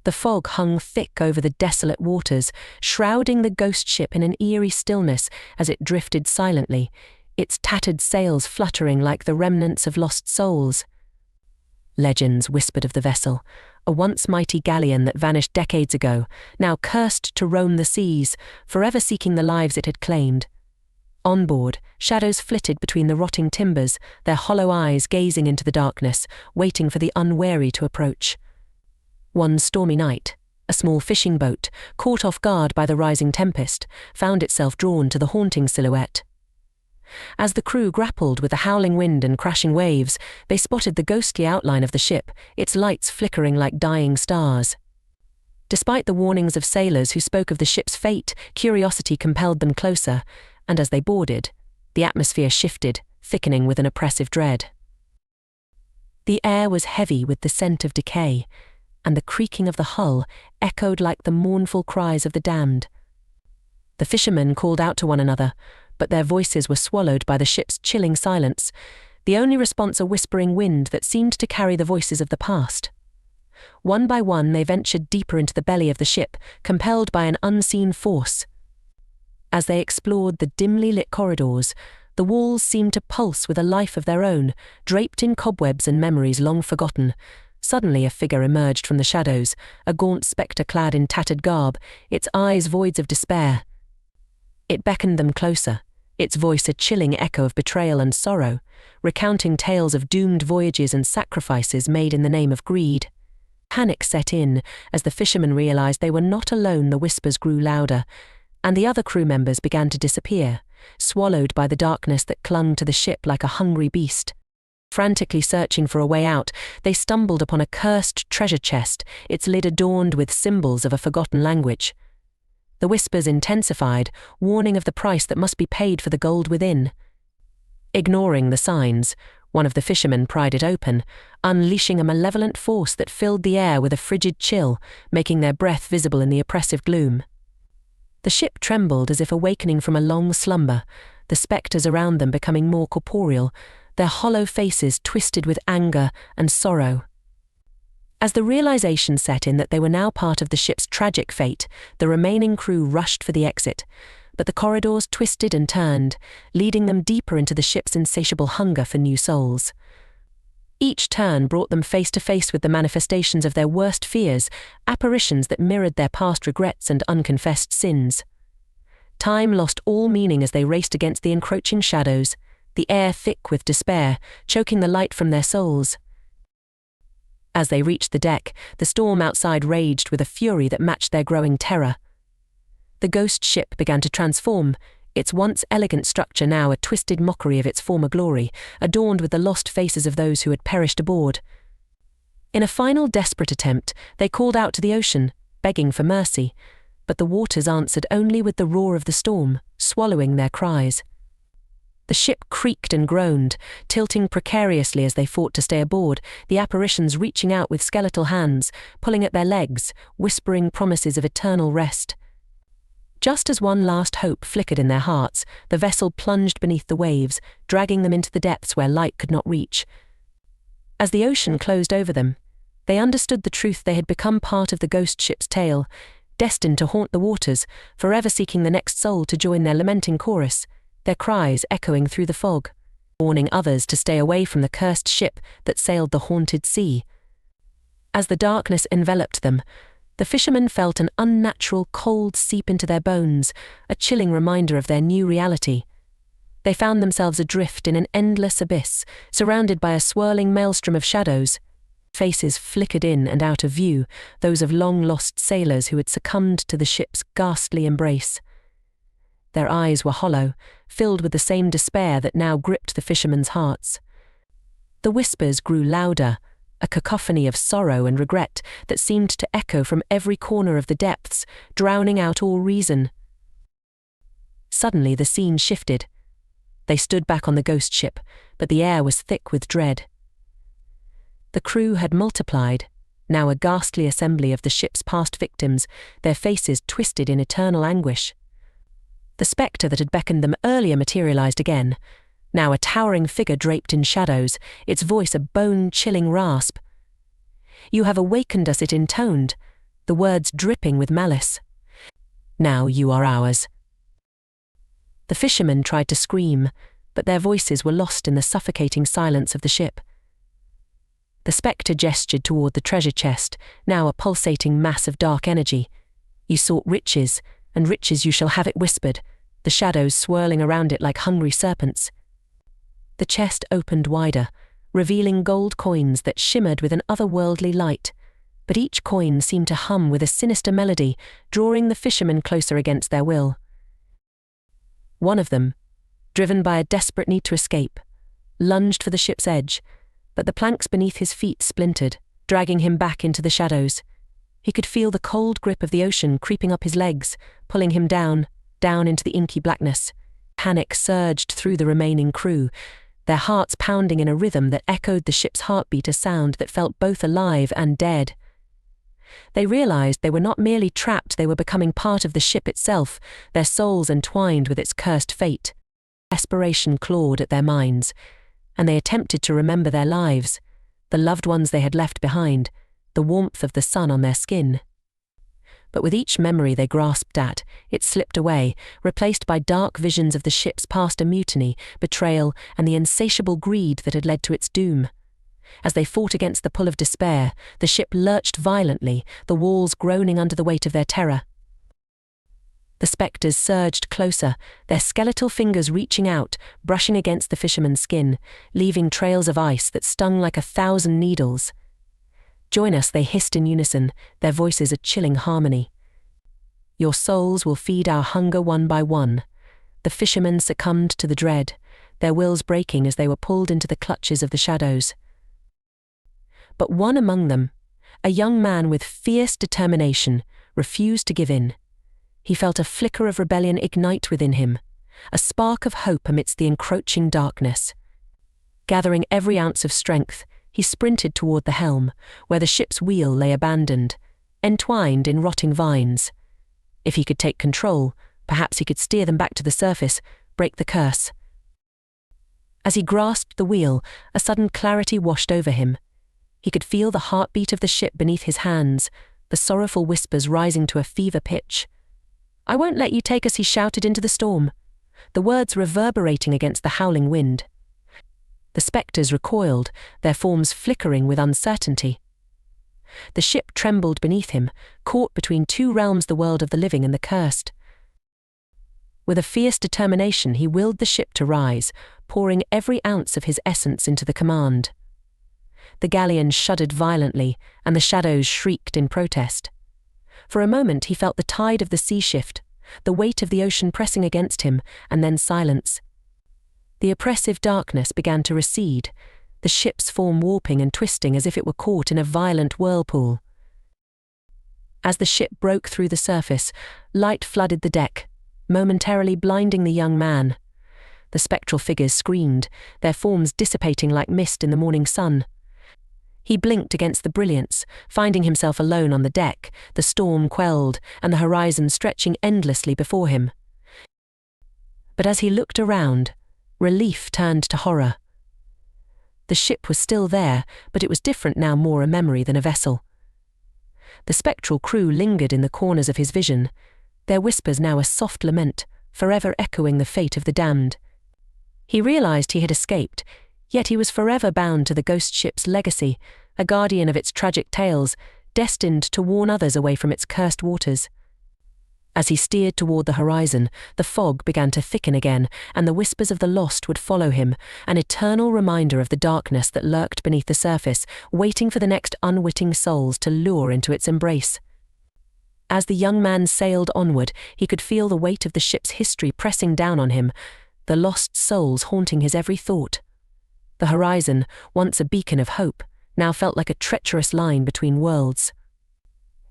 The fog hung thick over the desolate waters, shrouding the ghost ship in an eerie stillness as it drifted silently, its tattered sails fluttering like the remnants of lost souls. Legends whispered of the vessel, a once mighty galleon that vanished decades ago, now cursed to roam the seas, forever seeking the lives it had claimed. On board, shadows flitted between the rotting timbers, their hollow eyes gazing into the darkness, waiting for the unwary to approach. One stormy night, a small fishing boat, caught off guard by the rising tempest, found itself drawn to the haunting silhouette. As the crew grappled with the howling wind and crashing waves, they spotted the ghostly outline of the ship, its lights flickering like dying stars. Despite the warnings of sailors who spoke of the ship's fate, curiosity compelled them closer, and as they boarded, the atmosphere shifted, thickening with an oppressive dread. The air was heavy with the scent of decay, and the creaking of the hull echoed like the mournful cries of the damned. The fishermen called out to one another, but their voices were swallowed by the ship's chilling silence, the only response a whispering wind that seemed to carry the voices of the past. One by one they ventured deeper into the belly of the ship, compelled by an unseen force. As they explored the dimly lit corridors, the walls seemed to pulse with a life of their own, draped in cobwebs and memories long forgotten. Suddenly a figure emerged from the shadows, a gaunt spectre clad in tattered garb, its eyes voids of despair. It beckoned them closer, its voice a chilling echo of betrayal and sorrow, recounting tales of doomed voyages and sacrifices made in the name of greed. Panic set in as the fishermen realized they were not alone. The whispers grew louder, and the other crew members began to disappear, swallowed by the darkness that clung to the ship like a hungry beast. Frantically searching for a way out, they stumbled upon a cursed treasure chest, its lid adorned with symbols of a forgotten language. The whispers intensified, warning of the price that must be paid for the gold within. Ignoring the signs, one of the fishermen pried it open, unleashing a malevolent force that filled the air with a frigid chill, making their breath visible in the oppressive gloom. The ship trembled as if awakening from a long slumber, the spectres around them becoming more corporeal, their hollow faces twisted with anger and sorrow. As the realization set in that they were now part of the ship's tragic fate, the remaining crew rushed for the exit, but the corridors twisted and turned, leading them deeper into the ship's insatiable hunger for new souls. Each turn brought them face to face with the manifestations of their worst fears, apparitions that mirrored their past regrets and unconfessed sins. Time lost all meaning as they raced against the encroaching shadows, the air thick with despair, choking the light from their souls. As they reached the deck, the storm outside raged with a fury that matched their growing terror. The ghost ship began to transform, its once elegant structure now a twisted mockery of its former glory, adorned with the lost faces of those who had perished aboard. In a final desperate attempt, they called out to the ocean, begging for mercy, but the waters answered only with the roar of the storm, swallowing their cries. The ship creaked and groaned, tilting precariously as they fought to stay aboard, the apparitions reaching out with skeletal hands, pulling at their legs, whispering promises of eternal rest. Just as one last hope flickered in their hearts, the vessel plunged beneath the waves, dragging them into the depths where light could not reach. As the ocean closed over them, they understood the truth. They had become part of the ghost ship's tale, destined to haunt the waters, forever seeking the next soul to join their lamenting chorus, their cries echoing through the fog, warning others to stay away from the cursed ship that sailed the haunted sea. As the darkness enveloped them, the fishermen felt an unnatural cold seep into their bones, a chilling reminder of their new reality. They found themselves adrift in an endless abyss, surrounded by a swirling maelstrom of shadows. Faces flickered in and out of view, those of long-lost sailors who had succumbed to the ship's ghastly embrace. Their eyes were hollow, filled with the same despair that now gripped the fishermen's hearts. The whispers grew louder, a cacophony of sorrow and regret that seemed to echo from every corner of the depths, drowning out all reason. Suddenly the scene shifted. They stood back on the ghost ship, but the air was thick with dread. The crew had multiplied, now a ghastly assembly of the ship's past victims, their faces twisted in eternal anguish. The spectre that had beckoned them earlier materialized again, now a towering figure draped in shadows, its voice a bone-chilling rasp. "You have awakened us," it intoned, the words dripping with malice. "Now you are ours." The fishermen tried to scream, but their voices were lost in the suffocating silence of the ship. The spectre gestured toward the treasure chest, now a pulsating mass of dark energy. "You sought riches, and riches you shall have," it whispered, the shadows swirling around it like hungry serpents. The chest opened wider, revealing gold coins that shimmered with an otherworldly light, but each coin seemed to hum with a sinister melody, drawing the fishermen closer against their will. One of them, driven by a desperate need to escape, lunged for the ship's edge, but the planks beneath his feet splintered, dragging him back into the shadows. He could feel the cold grip of the ocean creeping up his legs, pulling him down into the inky blackness. Panic surged through the remaining crew, their hearts pounding in a rhythm that echoed the ship's heartbeat, a sound that felt both alive and dead. They realized they were not merely trapped, they were becoming part of the ship itself, their souls entwined with its cursed fate. Desperation clawed at their minds, and they attempted to remember their lives, the loved ones they had left behind, the warmth of the sun on their skin. But with each memory they grasped at, it slipped away, replaced by dark visions of the ship's past, a mutiny, betrayal, and the insatiable greed that had led to its doom. As they fought against the pull of despair, the ship lurched violently, the walls groaning under the weight of their terror. The spectres surged closer, their skeletal fingers reaching out, brushing against the fisherman's skin, leaving trails of ice that stung like 1,000 needles. "Join us," they hissed in unison, their voices a chilling harmony. "Your souls will feed our hunger one by one." The fishermen succumbed to the dread, their wills breaking as they were pulled into the clutches of the shadows. But one among them, a young man with fierce determination, refused to give in. He felt a flicker of rebellion ignite within him, a spark of hope amidst the encroaching darkness. Gathering every ounce of strength, he sprinted toward the helm, where the ship's wheel lay abandoned, entwined in rotting vines. If he could take control, perhaps he could steer them back to the surface, break the curse. As he grasped the wheel, a sudden clarity washed over him. He could feel the heartbeat of the ship beneath his hands, the sorrowful whispers rising to a fever pitch. "I won't let you take us," he shouted into the storm, the words reverberating against the howling wind. The spectres recoiled, their forms flickering with uncertainty. The ship trembled beneath him, caught between two realms, the world of the living and the cursed. With a fierce determination, he willed the ship to rise, pouring every ounce of his essence into the command. The galleon shuddered violently, and the shadows shrieked in protest. For a moment he felt the tide of the sea shift, the weight of the ocean pressing against him, and then silence. The oppressive darkness began to recede, the ship's form warping and twisting as if it were caught in a violent whirlpool. As the ship broke through the surface, light flooded the deck, momentarily blinding the young man. The spectral figures screamed, their forms dissipating like mist in the morning sun. He blinked against the brilliance, finding himself alone on the deck, the storm quelled and the horizon stretching endlessly before him. But as he looked around, relief turned to horror. The ship was still there, but it was different now, more a memory than a vessel. The spectral crew lingered in the corners of his vision, their whispers now a soft lament, forever echoing the fate of the damned. He realized he had escaped, yet he was forever bound to the ghost ship's legacy, a guardian of its tragic tales, destined to warn others away from its cursed waters. As he steered toward the horizon, the fog began to thicken again, and the whispers of the lost would follow him, an eternal reminder of the darkness that lurked beneath the surface, waiting for the next unwitting souls to lure into its embrace. As the young man sailed onward, he could feel the weight of the ship's history pressing down on him, the lost souls haunting his every thought. The horizon, once a beacon of hope, now felt like a treacherous line between worlds.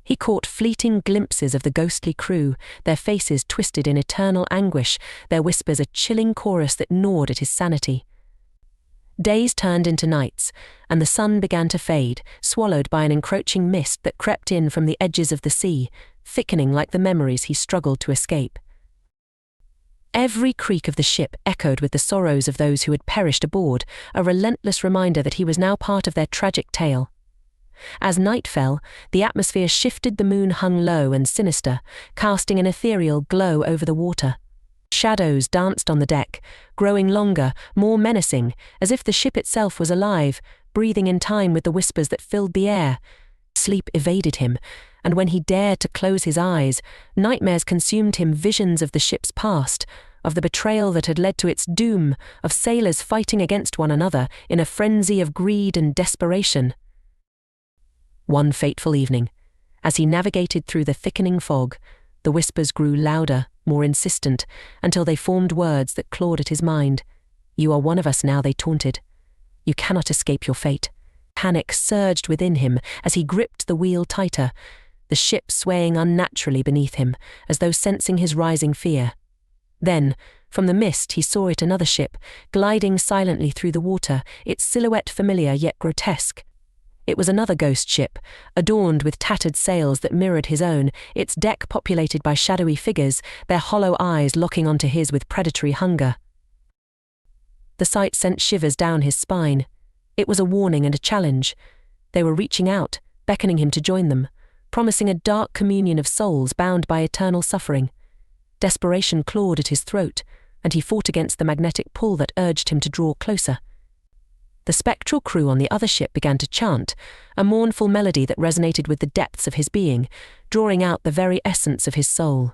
He caught fleeting glimpses of the ghostly crew, their faces twisted in eternal anguish, their whispers a chilling chorus that gnawed at his sanity. Days turned into nights, and the sun began to fade, swallowed by an encroaching mist that crept in from the edges of the sea, thickening like the memories he struggled to escape. Every creak of the ship echoed with the sorrows of those who had perished aboard, a relentless reminder that he was now part of their tragic tale. As night fell, the atmosphere shifted. The moon hung low and sinister, casting an ethereal glow over the water. Shadows danced on the deck, growing longer, more menacing, as if the ship itself was alive, breathing in time with the whispers that filled the air. Sleep evaded him, and when he dared to close his eyes, nightmares consumed him, visions of the ship's past, of the betrayal that had led to its doom, of sailors fighting against one another in a frenzy of greed and desperation. One fateful evening, as he navigated through the thickening fog, the whispers grew louder, more insistent, until they formed words that clawed at his mind. "You are one of us now," they taunted. "You cannot escape your fate." Panic surged within him as he gripped the wheel tighter, the ship swaying unnaturally beneath him, as though sensing his rising fear. Then, from the mist, he saw it, another ship, gliding silently through the water, its silhouette familiar yet grotesque. It was another ghost ship, adorned with tattered sails that mirrored his own, its deck populated by shadowy figures, their hollow eyes locking onto his with predatory hunger. The sight sent shivers down his spine. It was a warning and a challenge. They were reaching out, beckoning him to join them, promising a dark communion of souls bound by eternal suffering. Desperation clawed at his throat, and he fought against the magnetic pull that urged him to draw closer. The spectral crew on the other ship began to chant, a mournful melody that resonated with the depths of his being, drawing out the very essence of his soul.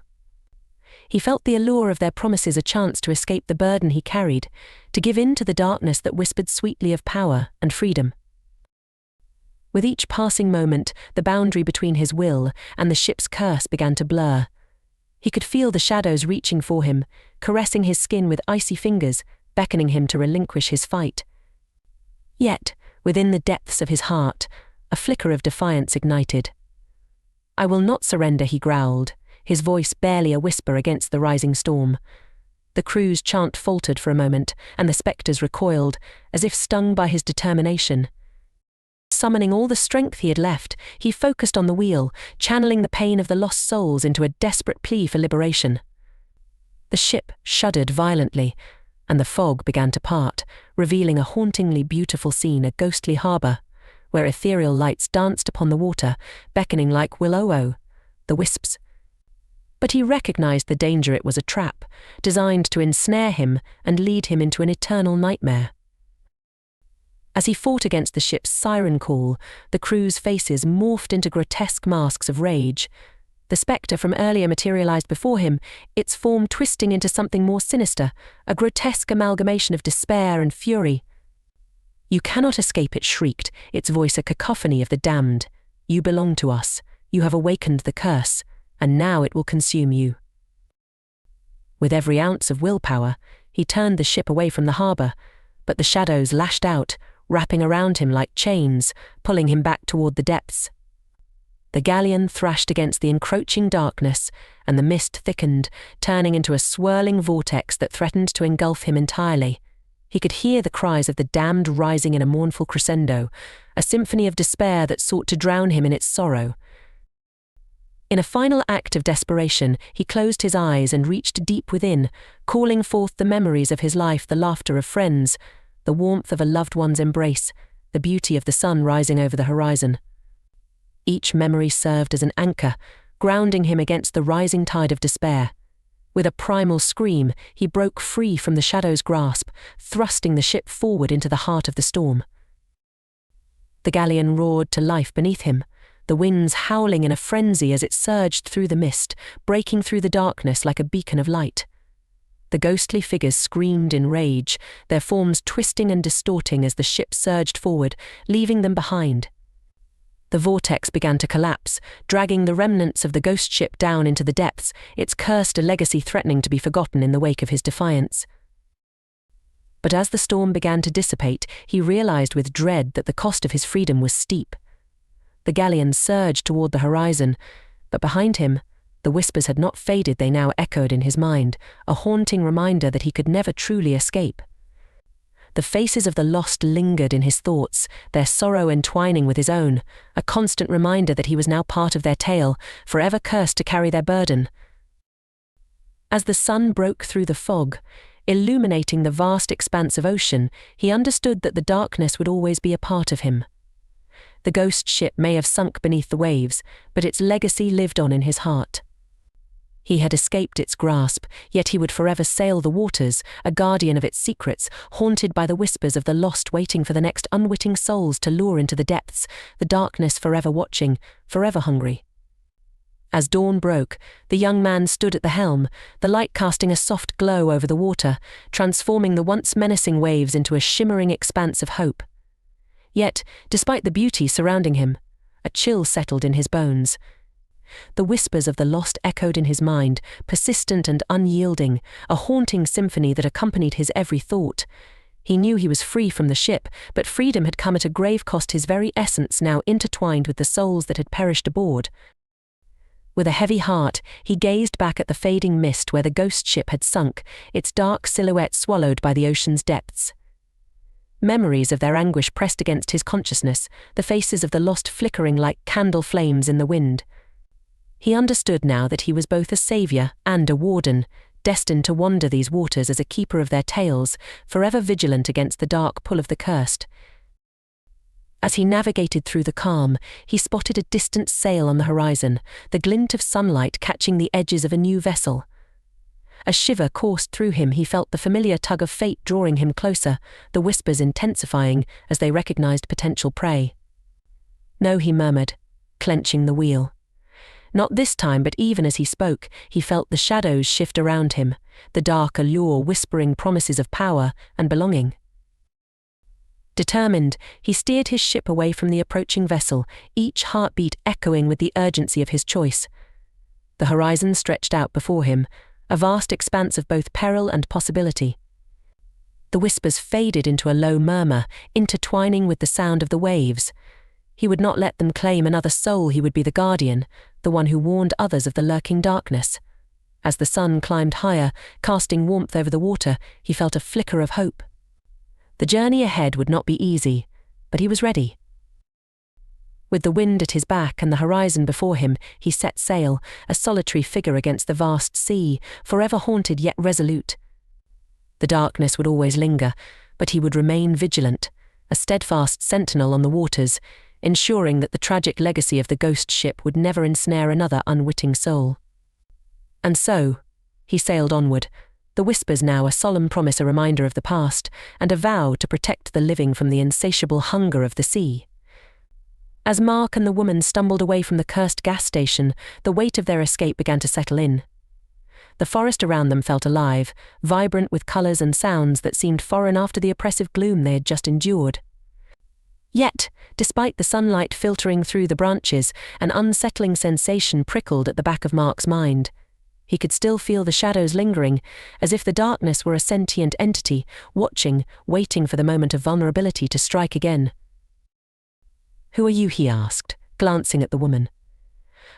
He felt the allure of their promises, a chance to escape the burden he carried, to give in to the darkness that whispered sweetly of power and freedom. With each passing moment, the boundary between his will and the ship's curse began to blur. He could feel the shadows reaching for him, caressing his skin with icy fingers, beckoning him to relinquish his fight. Yet, within the depths of his heart, a flicker of defiance ignited. "I will not surrender," he growled, his voice barely a whisper against the rising storm. The crew's chant faltered for a moment, and the spectres recoiled, as if stung by his determination. Summoning all the strength he had left, he focused on the wheel, channeling the pain of the lost souls into a desperate plea for liberation. The ship shuddered violently, and the fog began to part, revealing a hauntingly beautiful scene, a ghostly harbour, where ethereal lights danced upon the water, beckoning like will-o', the wisps. But he recognized the danger. It was a trap, designed to ensnare him and lead him into an eternal nightmare. As he fought against the ship's siren call, the crew's faces morphed into grotesque masks of rage. The spectre from earlier materialized before him, its form twisting into something more sinister, a grotesque amalgamation of despair and fury. "You cannot escape," it shrieked, its voice a cacophony of the damned. "You belong to us. You have awakened the curse, and now it will consume you." With every ounce of willpower, he turned the ship away from the harbour, but the shadows lashed out, wrapping around him like chains, pulling him back toward the depths. The galleon thrashed against the encroaching darkness, and the mist thickened, turning into a swirling vortex that threatened to engulf him entirely. He could hear the cries of the damned rising in a mournful crescendo, a symphony of despair that sought to drown him in its sorrow. In a final act of desperation, he closed his eyes and reached deep within, calling forth the memories of his life, the laughter of friends, the warmth of a loved one's embrace, the beauty of the sun rising over the horizon. Each memory served as an anchor, grounding him against the rising tide of despair. With a primal scream, he broke free from the shadow's grasp, thrusting the ship forward into the heart of the storm. The galleon roared to life beneath him, the winds howling in a frenzy as it surged through the mist, breaking through the darkness like a beacon of light. The ghostly figures screamed in rage, their forms twisting and distorting as the ship surged forward, leaving them behind. The vortex began to collapse, dragging the remnants of the ghost ship down into the depths, its cursed legacy threatening to be forgotten in the wake of his defiance. But as the storm began to dissipate, he realized with dread that the cost of his freedom was steep. The galleon surged toward the horizon, but behind him, the whispers had not faded. They now echoed in his mind, a haunting reminder that he could never truly escape. The faces of the lost lingered in his thoughts, their sorrow entwining with his own, a constant reminder that he was now part of their tale, forever cursed to carry their burden. As the sun broke through the fog, illuminating the vast expanse of ocean, he understood that the darkness would always be a part of him. The ghost ship may have sunk beneath the waves, but its legacy lived on in his heart. He had escaped its grasp, yet he would forever sail the waters, a guardian of its secrets, haunted by the whispers of the lost, waiting for the next unwitting souls to lure into the depths, the darkness forever watching, forever hungry. As dawn broke, the young man stood at the helm, the light casting a soft glow over the water, transforming the once menacing waves into a shimmering expanse of hope. Yet, despite the beauty surrounding him, a chill settled in his bones. The whispers of the lost echoed in his mind, persistent and unyielding, a haunting symphony that accompanied his every thought. He knew he was free from the ship, but freedom had come at a grave cost, his very essence now intertwined with the souls that had perished aboard. With a heavy heart, he gazed back at the fading mist where the ghost ship had sunk, its dark silhouette swallowed by the ocean's depths. Memories of their anguish pressed against his consciousness, the faces of the lost flickering like candle flames in the wind. He understood now that he was both a savior and a warden, destined to wander these waters as a keeper of their tales, forever vigilant against the dark pull of the cursed. As he navigated through the calm, he spotted a distant sail on the horizon, the glint of sunlight catching the edges of a new vessel. A shiver coursed through him. He felt the familiar tug of fate drawing him closer, the whispers intensifying as they recognized potential prey. "No," he murmured, clenching the wheel. Not this time, but even as he spoke, he felt the shadows shift around him, the dark allure whispering promises of power and belonging. Determined, he steered his ship away from the approaching vessel, each heartbeat echoing with the urgency of his choice. The horizon stretched out before him, a vast expanse of both peril and possibility. The whispers faded into a low murmur, intertwining with the sound of the waves. He would not let them claim another soul. He would be the guardian, the one who warned others of the lurking darkness. As the sun climbed higher, casting warmth over the water, he felt a flicker of hope. The journey ahead would not be easy, but he was ready. With the wind at his back and the horizon before him, he set sail, a solitary figure against the vast sea, forever haunted yet resolute. The darkness would always linger, but he would remain vigilant, a steadfast sentinel on the waters, ensuring that the tragic legacy of the ghost ship would never ensnare another unwitting soul. And so, he sailed onward, the whispers now a solemn promise, a reminder of the past, and a vow to protect the living from the insatiable hunger of the sea. As Mark and the woman stumbled away from the cursed gas station, the weight of their escape began to settle in. The forest around them felt alive, vibrant with colours and sounds that seemed foreign after the oppressive gloom they had just endured. Yet, despite the sunlight filtering through the branches, an unsettling sensation prickled at the back of Mark's mind. He could still feel the shadows lingering, as if the darkness were a sentient entity, watching, waiting for the moment of vulnerability to strike again. "Who are you?" he asked, glancing at the woman.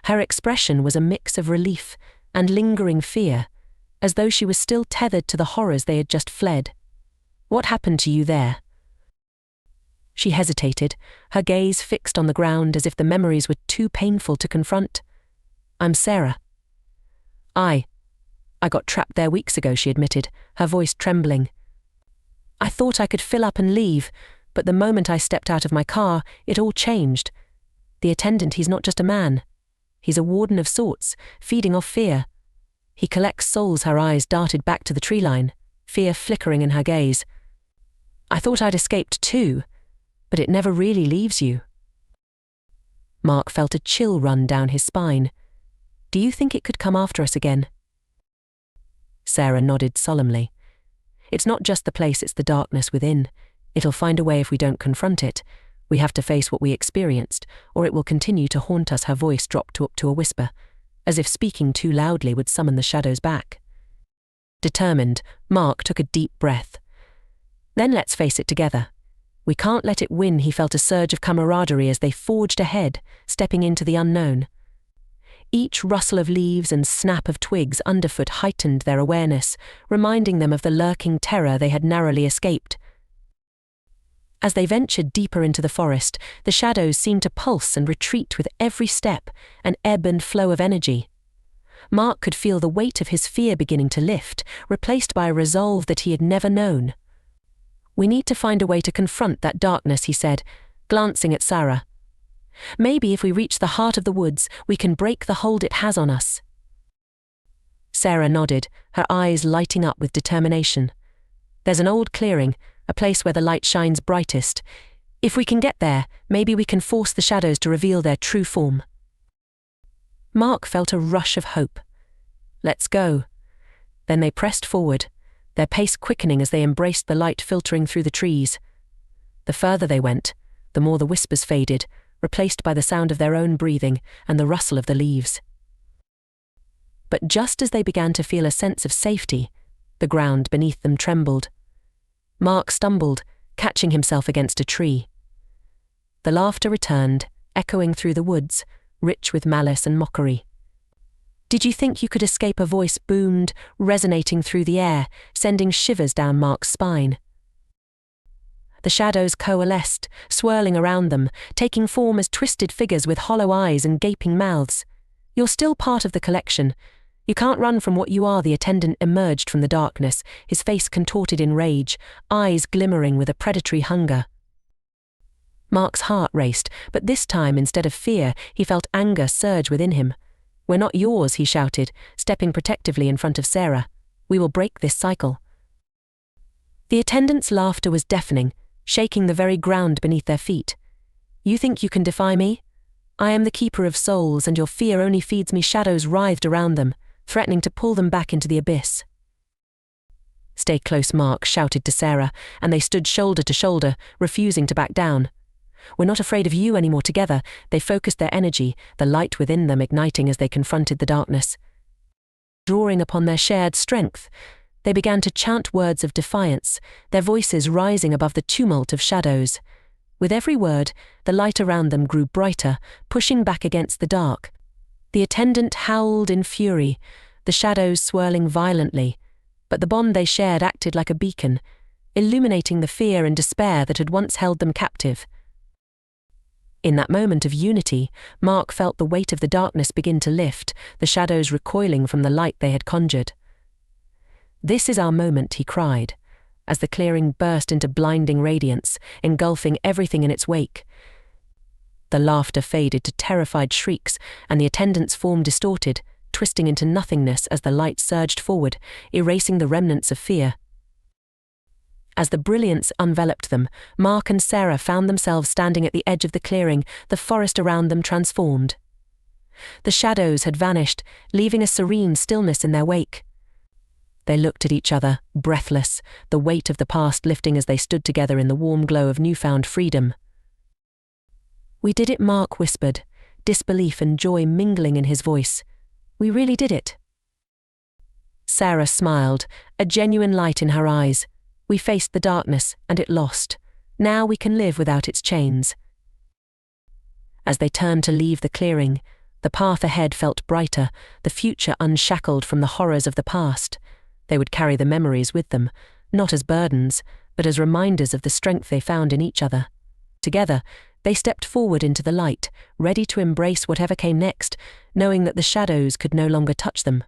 Her expression was a mix of relief and lingering fear, as though she was still tethered to the horrors they had just fled. "What happened to you there?" She hesitated, her gaze fixed on the ground as if the memories were too painful to confront. "I'm Sarah." I got trapped there weeks ago," she admitted, her voice trembling. "I thought I could fill up and leave, but the moment I stepped out of my car, it all changed. The attendant, he's not just a man. He's a warden of sorts, feeding off fear. He collects souls." Her eyes darted back to the tree line, fear flickering in her gaze. "I thought I'd escaped too, but it never really leaves you." Mark felt a chill run down his spine. "Do you think it could come after us again?" Sarah nodded solemnly. "It's not just the place, it's the darkness within. It'll find a way if we don't confront it. We have to face what we experienced, or it will continue to haunt us." Her voice dropped up to a whisper, as if speaking too loudly would summon the shadows back. Determined, Mark took a deep breath. "Then let's face it together. We can't let it win." He felt a surge of camaraderie as they forged ahead, stepping into the unknown. Each rustle of leaves and snap of twigs underfoot heightened their awareness, reminding them of the lurking terror they had narrowly escaped. As they ventured deeper into the forest, the shadows seemed to pulse and retreat with every step, an ebb and flow of energy. Mark could feel the weight of his fear beginning to lift, replaced by a resolve that he had never known. "We need to find a way to confront that darkness," he said, glancing at Sarah. Maybe if we reach the heart of the woods, we can break the hold it has on us. Sarah nodded, her eyes lighting up with determination. There's an old clearing, a place where the light shines brightest. If we can get there, maybe we can force the shadows to reveal their true form. Mark felt a rush of hope. Let's go. Then they pressed forward, their pace quickening as they embraced the light filtering through the trees. The further they went, the more the whispers faded, replaced by the sound of their own breathing and the rustle of the leaves. But just as they began to feel a sense of safety, the ground beneath them trembled. Mark stumbled, catching himself against a tree. The laughter returned, echoing through the woods, rich with malice and mockery. Did you think you could escape? A voice boomed, resonating through the air, sending shivers down Mark's spine. The shadows coalesced, swirling around them, taking form as twisted figures with hollow eyes and gaping mouths. You're still part of the collection. You can't run from what you are. The attendant emerged from the darkness, his face contorted in rage, eyes glimmering with a predatory hunger. Mark's heart raced, but this time, instead of fear, he felt anger surge within him. "We're not yours," he shouted, stepping protectively in front of Sarah. "We will break this cycle." The attendant's laughter was deafening, shaking the very ground beneath their feet. "You think you can defy me? I am the keeper of souls, and your fear only feeds me." Shadows writhed around them, threatening to pull them back into the abyss. "Stay close," Mark shouted to Sarah, and they stood shoulder to shoulder, refusing to back down. "We're not afraid of you anymore." Together, they focused their energy, the light within them igniting as they confronted the darkness. Drawing upon their shared strength, they began to chant words of defiance, their voices rising above the tumult of shadows. With every word, the light around them grew brighter, pushing back against the dark. The attendant howled in fury, the shadows swirling violently, but the bond they shared acted like a beacon, illuminating the fear and despair that had once held them captive. In that moment of unity, Mark felt the weight of the darkness begin to lift, the shadows recoiling from the light they had conjured. "This is our moment," he cried, as the clearing burst into blinding radiance, engulfing everything in its wake. The laughter faded to terrified shrieks, and the attendant's form distorted, twisting into nothingness as the light surged forward, erasing the remnants of fear. As the brilliance enveloped them, Mark and Sarah found themselves standing at the edge of the clearing, the forest around them transformed. The shadows had vanished, leaving a serene stillness in their wake. They looked at each other, breathless, the weight of the past lifting as they stood together in the warm glow of newfound freedom. "We did it," Mark whispered, disbelief and joy mingling in his voice. "We really did it." Sarah smiled, a genuine light in her eyes. "We faced the darkness, and it lost. Now we can live without its chains." As they turned to leave the clearing, the path ahead felt brighter, the future unshackled from the horrors of the past. They would carry the memories with them, not as burdens, but as reminders of the strength they found in each other. Together, they stepped forward into the light, ready to embrace whatever came next, knowing that the shadows could no longer touch them.